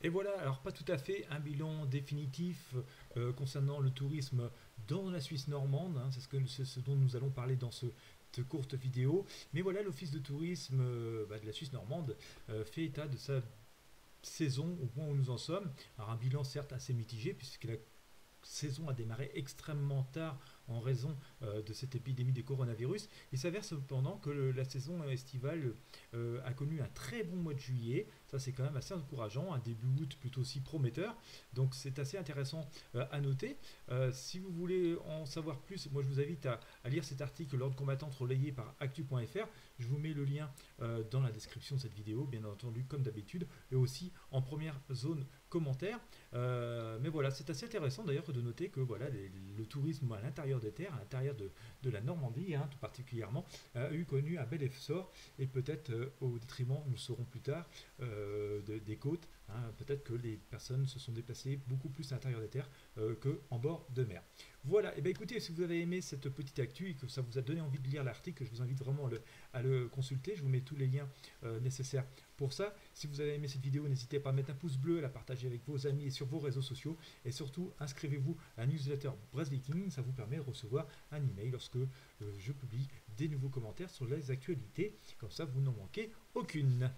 Et voilà, alors pas tout à fait un bilan définitif concernant le tourisme dans la Suisse normande, hein, c'est ce dont nous allons parler dans cette courte vidéo. Mais voilà, l'Office de tourisme de la Suisse normande fait état de sa saison au point où nous en sommes. Alors un bilan certes assez mitigé puisque la saison a démarré extrêmement tard en raison de cette épidémie de coronavirus. Il s'avère cependant que la saison estivale a connu un très bon mois de juillet. Ça, c'est quand même assez encourageant. Un début août plutôt aussi prometteur. Donc, c'est assez intéressant à noter. Si vous voulez en savoir plus, moi, je vous invite à lire cet article L'ordre combattante relayé par actu.fr. Je vous mets le lien dans la description de cette vidéo, bien entendu, comme d'habitude, et aussi en première zone commentaire. Mais voilà, c'est assez intéressant d'ailleurs de noter que voilà, le tourisme à l'intérieur des terres, à l'intérieur de la Normandie, hein, tout particulièrement, a eu connu un bel essor et peut-être au détriment, nous le saurons plus tard, des côtes. Hein, peut-être que les personnes se sont déplacées beaucoup plus à l'intérieur des terres qu'en bord de mer. Voilà, et bien écoutez, si vous avez aimé cette petite actu et que ça vous a donné envie de lire l'article, je vous invite vraiment à le consulter. Je vous mets tous les liens nécessaires pour ça. Si vous avez aimé cette vidéo, n'hésitez pas à mettre un pouce bleu, à la partager avec vos amis et sur vos réseaux sociaux. Et surtout, inscrivez-vous à la newsletter Brass-Viking. Ça vous permet de recevoir un email lorsque je publie des nouveaux commentaires sur les actualités. Comme ça, vous n'en manquez aucune.